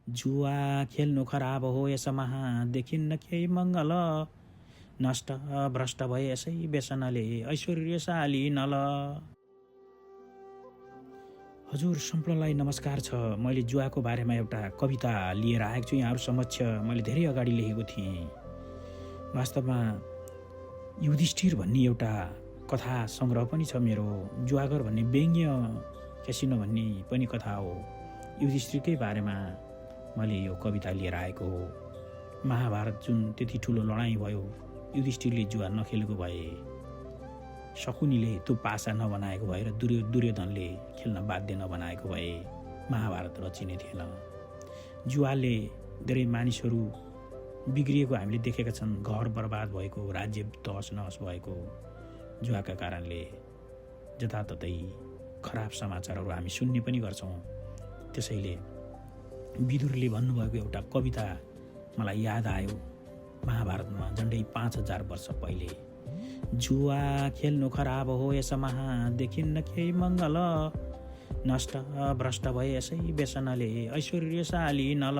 जुवा खेल्नु खराब हो यसमा देखिन्न केही मङ्गल नष्ट भ्रष्ट भए यसै व्यसनले ऐश्वर्यशाली नल। हजुर सम्पूर्णलाई नमस्कार छ। मैले जुवाको बारेमा एउटा कविता लिएर आएको छु यहाँहरू समक्ष। मैले धेरै अगाडि लेखेको थिएँ। वास्तवमा युधिष्ठिर भन्ने एउटा कथा सङ्ग्रह पनि छ मेरो। जुवागर भन्ने व्यङ्ग्य क्यासिनो भन्ने पनि कथा हो। युधिष्ठिरकै बारेमा मैले यो कविता लिएर आएको हो। महाभारत जुन त्यति ठुलो लडाइँ भयो, युधिष्ठिरले जुवा नखेलेको भए, शकुनीले त्यो पासा नबनाएको भए र दुर्योधनले खेल्न बाध्य नबनाएको भए महाभारत रचिने थिएन। जुवाले धेरै मानिसहरू बिग्रिएको हामीले देखेका छन्। घर बर्बाद भएको, राज्य तहस नहस भएको जुवाका कारणले जताततै खराब समाचारहरू हामी सुन्ने पनि गर्छौँ। त्यसैले विदुरले भन्नुभएको एउटा कविता मलाई याद आयो। महाभारतमा झन्डै 5000 वर्ष पहिले, जुवा खेल्नु खराब हो यसमा देखिन्न केही मङ्गल नष्ट भ्रष्ट भए यसै व्यसनले ऐश्वर्यशाली नल।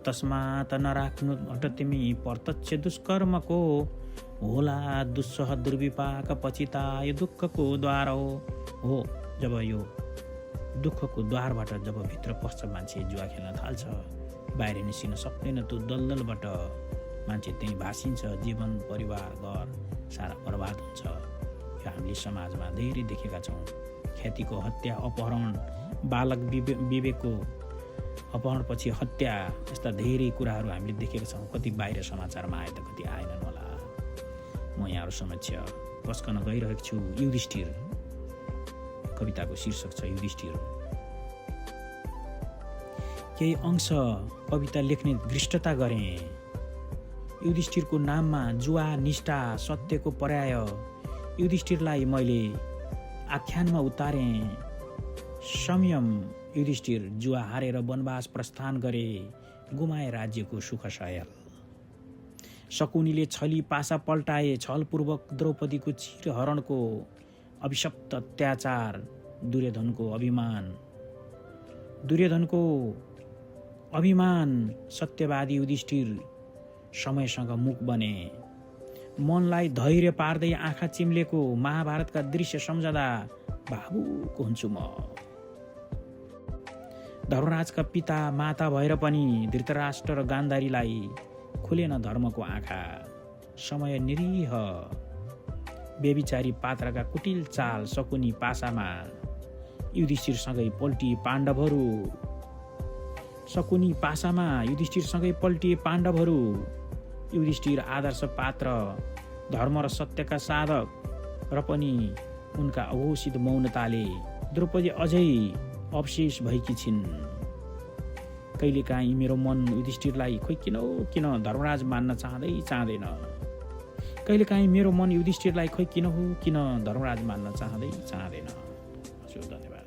तस्मात् नराख्नु हट तिमी प्रत्यक्ष दुष्कर्मको होला दुस्सह दुर्विपाक पचिता यो दुःखको द्वार हो। जब यो दुःखको द्वारबाट जब भित्र पस्छ मान्छे, जुवा खेल्न थाल्छ, बाहिर निस्किन सक्दैन। त्यो दलदलबाट मान्छे त्यहीँ भासिन्छ। जीवन, परिवार, घर सारा बर्बाद हुन्छ। यो हामीले समाजमा धेरै देखेका छौँ। ख्यातिको हत्या, अपहरण, बालक विवेकको अपहरणपछि हत्या, यस्ता धेरै कुराहरू हामीले देखेका छौँ। कति बाहिर समाचारमा आए त कति आएनन् होला। म यहाँहरू समक्ष पस्कन गइरहेको छु युधिष्ठिर। कविताको शीर्षक छ युधिष्ठिर। केही अंश कविता लेख्ने धृष्टता गरेँ। युधिष्ठिरको नाममा जुवा, निष्ठा, सत्यको पर्याय युधिष्ठिरलाई मैले आख्यानमा उतारेँ। संयम युधिष्ठिर जुवा हारेर वनवास प्रस्थान गरे, गुमाए राज्यको सुख सयल। शकुनीले छली पासा पल्टाए, छलपूर्वक द्रौपदीको चिरहरणको अभिशप्त अत्याचार, दुर्योधनको अभिमान सत्यवादी युधिष्ठिर समयसँग मुख बने। मनलाई धैर्य पार्दै आँखा चिम्लेको महाभारतका दृश्य सम्झदा भावुक हुन्छु म। धर्मराजका पिता माता भएर पनि धृतराष्ट्र र गान्धारीलाई खुलेन धर्मको आँखा। समय निरीह बेबिचारी पात्रका कुटिल चाल, शकुनी पासामा युधिष्ठिरसँगै पल्टिए पाण्डवहरू। युधिष्ठिर आदर्श पात्र, धर्म र सत्यका साधक र पनि उनका अघोषित मौनताले द्रौपदी अझै अवशेष भएकी छिन्। कहिलेकाहीँ मेरो मन युधिष्ठिरलाई खोइ किन धर्मराज मान्न चाहँदैन। कहिलेकाहीँ मेरो मन युधिष्ठिरलाई खोइ किन धर्मराज मान्न चाहँदैन। हजुर, धन्यवाद।